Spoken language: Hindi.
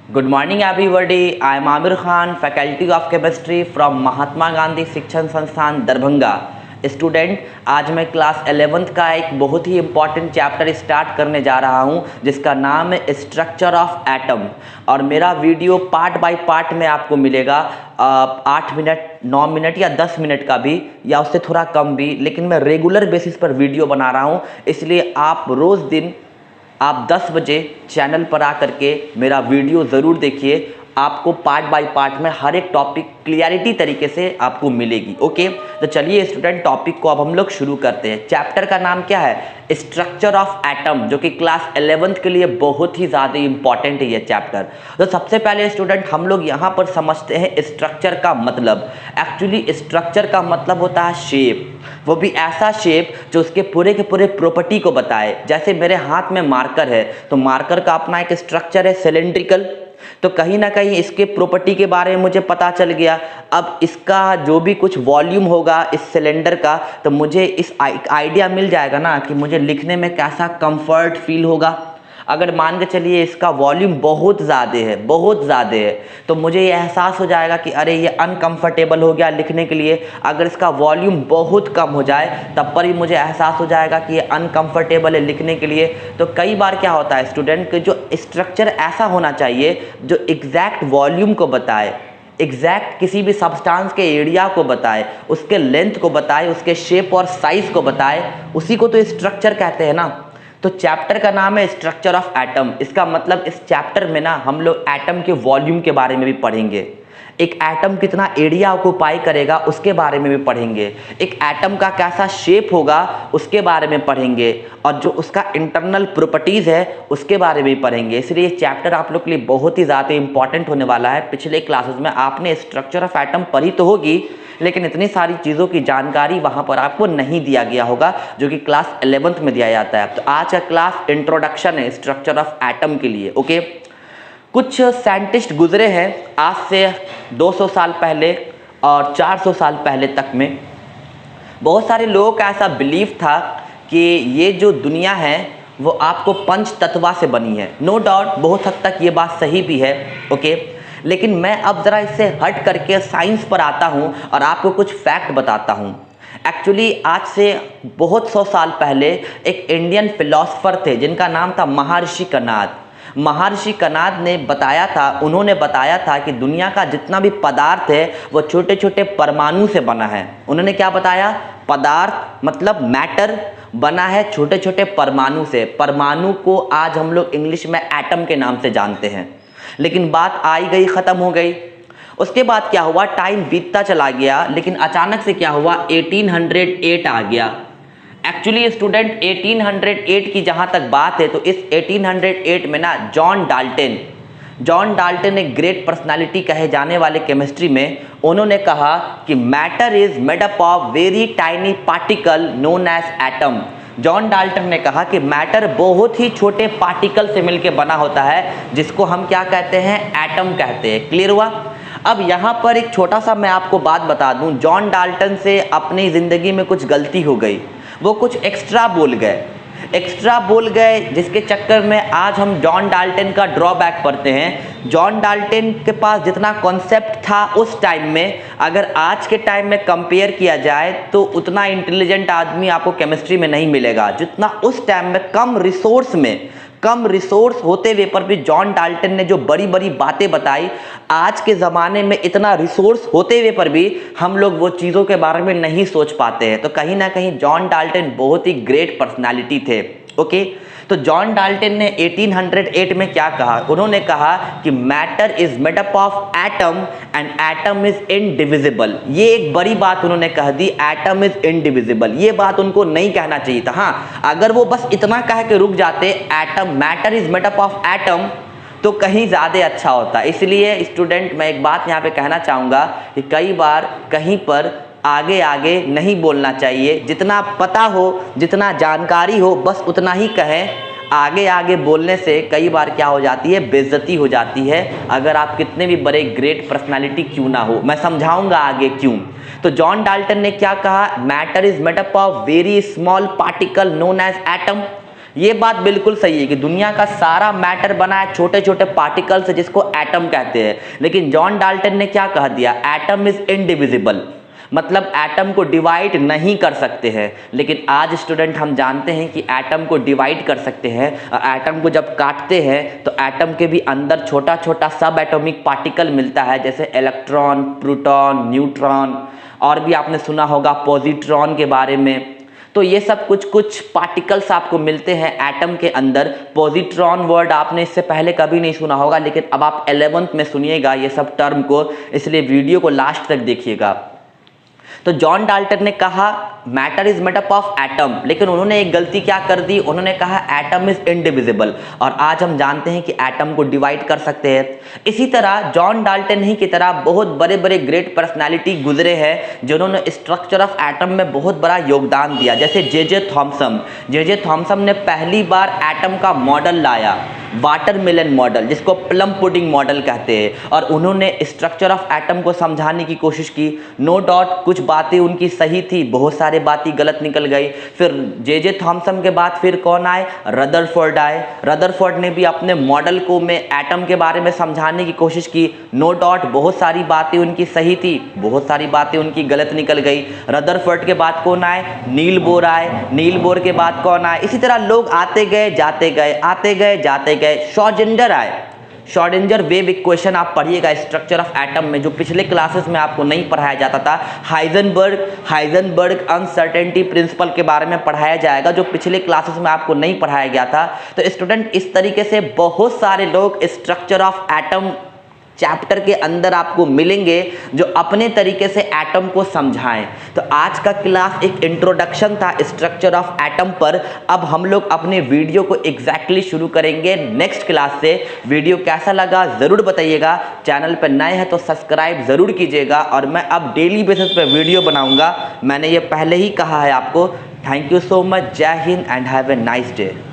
Good morning everybody. I am Amir Khan, Faculty of Chemistry from Mahatma Gandhi शिक्षण संस्थान दरभंगा। स्टूडेंट, आज मैं क्लास 11th का एक बहुत ही इम्पॉर्टेंट चैप्टर स्टार्ट करने जा रहा हूं जिसका नाम है स्ट्रक्चर ऑफ एटम। और मेरा वीडियो पार्ट बाय पार्ट में आपको मिलेगा 8 मिनट, 9 मिनट या 10 मिनट का भी, या उससे थोड़ा कम भी, लेकिन मैं रेगुलर बेसिस पर वीडियो बना रहा हूं। इसलिए आप रोज़ दिन आप 10 बजे चैनल पर आकर के मेरा वीडियो ज़रूर देखिए। आपको पार्ट बाय पार्ट में हर एक टॉपिक क्लियरिटी तरीके से आपको मिलेगी। ओके, तो चलिए स्टूडेंट, टॉपिक को अब हम लोग शुरू करते हैं। चैप्टर का नाम क्या है? स्ट्रक्चर ऑफ एटम, जो कि क्लास 11th के लिए बहुत ही ज़्यादा इंपॉर्टेंट है ये चैप्टर। तो सबसे पहले स्टूडेंट, हम लोग यहाँ पर समझते हैं स्ट्रक्चर का मतलब। एक्चुअली स्ट्रक्चर का मतलब होता है शेप, वो भी ऐसा शेप जो उसके पूरे के पूरे प्रॉपर्टी को बताए। जैसे मेरे हाथ में मार्कर है, तो मार्कर का अपना एक स्ट्रक्चर है सिलेंड्रिकल, तो कहीं ना कहीं इसके प्रॉपर्टी के बारे में मुझे पता चल गया। अब इसका जो भी कुछ वॉल्यूम होगा इस सिलेंडर का, तो मुझे इस आइडिया मिल जाएगा ना कि मुझे लिखने में कैसा कंफर्ट फील होगा। अगर मान के चलिए इसका वॉल्यूम बहुत ज़्यादा है, तो मुझे ये एहसास हो जाएगा कि अरे ये अनकंफर्टेबल हो गया लिखने के लिए। अगर इसका वॉल्यूम बहुत कम हो जाए तब पर ही मुझे एहसास हो जाएगा कि ये अनकंफर्टेबल है लिखने के लिए। तो कई बार क्या होता है स्टूडेंट कि जो स्ट्रक्चर ऐसा होना चाहिए जो एग्जैक्ट वॉल्यूम को बताए, एग्जैक्ट किसी भी सब्सटेंस के एरिया को बताए, उसके लेंथ को बताए, उसके शेप और साइज को बताए, उसी को तो स्ट्रक्चर कहते हैं ना। तो चैप्टर का नाम है स्ट्रक्चर ऑफ एटम। इसका मतलब इस चैप्टर में ना हम लोग एटम के वॉल्यूम के बारे में भी पढ़ेंगे, एक एटम कितना एरिया ऑक्यूपाई करेगा उसके बारे में भी पढ़ेंगे, एक एटम का कैसा शेप होगा उसके बारे में पढ़ेंगे, और जो उसका इंटरनल प्रॉपर्टीज़ है उसके बारे में भी पढ़ेंगे। इसलिए ये चैप्टर आप लोग के लिए बहुत ही ज़्यादा इंपॉर्टेंट होने वाला है। पिछले क्लासेस में आपने स्ट्रक्चर ऑफ एटम पढ़ी तो होगी, लेकिन इतनी सारी चीज़ों की जानकारी वहाँ पर आपको नहीं दिया गया होगा जो कि क्लास 11th में दिया जाता है। तो आज का क्लास इंट्रोडक्शन है स्ट्रक्चर ऑफ एटम के लिए। ओके, कुछ साइंटिस्ट गुजरे हैं आज से 200 साल पहले और 400 साल पहले तक में। बहुत सारे लोगों का ऐसा बिलीफ था कि ये जो दुनिया है वो आपको पंच तत्वा से बनी है। नो डाउट बहुत हद तक ये बात सही भी है। ओके, लेकिन मैं अब ज़रा इससे हट करके साइंस पर आता हूँ और आपको कुछ फैक्ट बताता हूँ। एक्चुअली आज से बहुत 100 साल पहले एक इंडियन फिलोसफर थे जिनका नाम था महर्षि कणाद। महर्षि कणाद ने बताया था, उन्होंने बताया था कि दुनिया का जितना भी पदार्थ है वो छोटे छोटे परमाणु से बना है। उन्होंने क्या बताया? पदार्थ मतलब मैटर बना है छोटे छोटे परमाणु से। परमाणु को आज हम लोग इंग्लिश में एटम के नाम से जानते हैं। लेकिन बात आई गई, ख़त्म हो गई। उसके बाद क्या हुआ? टाइम बीतता चला गया, लेकिन अचानक से क्या हुआ? 1808 आ गया। एक्चुअली स्टूडेंट 1808 की जहाँ तक बात है तो इस 1808 में ना जॉन डाल्टन एक ग्रेट पर्सनालिटी कहे जाने वाले केमिस्ट्री में, उन्होंने कहा कि matter is made up of very tiny particle known as atom. John Dalton ने कहा कि मैटर बहुत ही छोटे पार्टिकल से मिलकर बना होता है जिसको हम क्या कहते हैं? एटम कहते हैं। क्लियर हुआ? अब यहाँ पर एक छोटा सा मैं आपको बात बता दूं, जॉन डाल्टन से अपनी ज़िंदगी में कुछ गलती हो गई। वो कुछ एक्स्ट्रा बोल गए जिसके चक्कर में आज हम जॉन डाल्टन का ड्रॉबैक पढ़ते हैं। जॉन डाल्टन के पास जितना कॉन्सेप्ट था उस टाइम में, अगर आज के टाइम में कंपेयर किया जाए तो उतना इंटेलिजेंट आदमी आपको केमिस्ट्री में नहीं मिलेगा जितना उस टाइम में कम रिसोर्स होते हुए पर भी जॉन डाल्टन ने जो बड़ी बड़ी बातें बताई। आज के ज़माने में इतना रिसोर्स होते हुए पर भी हम लोग वो चीज़ों के बारे में नहीं सोच पाते हैं। तो कहीं ना कहीं जॉन डाल्टन बहुत ही ग्रेट पर्सनालिटी थे। ओके, तो जॉन डाल्टन ने 1808 में क्या कहा? उन्होंने कहा कि matter is made up of atom and atom is indivisible. ये एक बड़ी बात उन्होंने कह दी, एटम इज इनडिविजिबल। ये बात उनको नहीं कहना चाहिए था। हाँ, अगर वो बस इतना कह के रुक जाते, atom matter is made up of atom, तो कहीं ज़्यादा अच्छा होता। इसलिए स्टूडेंट, मैं एक बात यहाँ पे कहना चाहूँगा कि कई बार कहीं पर आगे नहीं बोलना चाहिए। जितना पता हो, जितना जानकारी हो, बस उतना ही कहें। आगे बोलने से कई बार क्या हो जाती है? बेइज्जती हो जाती है, अगर आप कितने भी बड़े ग्रेट पर्सनालिटी क्यों ना हो। मैं समझाऊंगा आगे क्यों। तो जॉन डाल्टन ने क्या कहा? Matter is made up of very small particle known as atom. ये बात बिल्कुल सही है कि दुनिया का सारा मैटर बना है छोटे छोटे पार्टिकल से जिसको एटम कहते हैं, लेकिन जॉन डाल्टन ने क्या कह दिया, एटम इज इनडिविजिबल, मतलब एटम को डिवाइड नहीं कर सकते हैं। लेकिन आज स्टूडेंट हम जानते हैं कि एटम को डिवाइड कर सकते हैं, और एटम को जब काटते हैं तो एटम के भी अंदर छोटा छोटा सब एटॉमिक पार्टिकल मिलता है, जैसे इलेक्ट्रॉन, प्रोटॉन, न्यूट्रॉन, और भी आपने सुना होगा पॉजिट्रॉन के बारे में। तो ये सब कुछ पार्टिकल्स आपको मिलते हैं एटम के अंदर। पॉजिट्रॉन वर्ड आपने इससे पहले कभी नहीं सुना होगा, लेकिन अब आप 11th में सुनिएगा ये सब टर्म को, इसलिए वीडियो को लास्ट तक देखिएगा। तो जॉन डाल्टन ने कहा matter is made up of atom, लेकिन उन्होंने एक गलती क्या कर दी, उन्होंने कहा एटम इज इनडिविजिबल, और आज हम जानते हैं कि एटम को डिवाइड कर सकते हैं। इसी तरह जॉन डाल्टन ही की तरह बहुत बड़े बड़े ग्रेट पर्सनालिटी गुजरे हैं जिन्होंने स्ट्रक्चर ऑफ एटम में बहुत बड़ा योगदान दिया, जैसे जे जे थॉमसन ने पहली बार एटम का मॉडल लाया, वाटरमेलन मॉडल, जिसको प्लम पुडिंग मॉडल कहते हैं, और उन्होंने स्ट्रक्चर ऑफ एटम को समझाने की कोशिश की। नो डाउट कुछ बातें उनकी सही थी, बहुत सारी बातें गलत निकल गई। फिर जे थॉमसन के बाद फिर कौन आए, रदरफोर्ड आए। रदरफोर्ड ने भी अपने मॉडल को में एटम के बारे में समझाने की कोशिश की। नो डाउट बहुत सारी बातें उनकी सही थी, बहुत सारी बातें उनकी गलत निकल गई। रदरफोर्ड के बाद कौन आए, नील बोर आए। नील बोर के बाद कौन आए, इसी तरह लोग आते गए जाते गए, आते गए जाते गए। श्रोडिंगर आए। श्रोडिंगर वेव इक्वेशन आप पढ़िएगा स्ट्रक्चर ऑफ एटम में, जो पिछले क्लासेस में आपको नहीं पढ़ाया जाता था। हाइजेनबर्ग अनसर्टेनिटी प्रिंसिपल के बारे में पढ़ाया जाएगा, जो पिछले क्लासेस में आपको नहीं पढ़ाया गया था। तो स्टूडेंट इस तरीके से बहुत सारे लोग स्ट्रक्चर ऑफ एटम चैप्टर के अंदर आपको मिलेंगे जो अपने तरीके से एटम को समझाएं। तो आज का क्लास एक इंट्रोडक्शन था स्ट्रक्चर ऑफ एटम पर। अब हम लोग अपने वीडियो को एग्जैक्टली शुरू करेंगे नेक्स्ट क्लास से। वीडियो कैसा लगा ज़रूर बताइएगा। चैनल पर नए हैं तो सब्सक्राइब ज़रूर कीजिएगा, और मैं अब डेली बेसिस पे वीडियो बनाऊंगा, मैंने ये पहले ही कहा है आपको। Thank you so much. जय हिंद and have a nice day.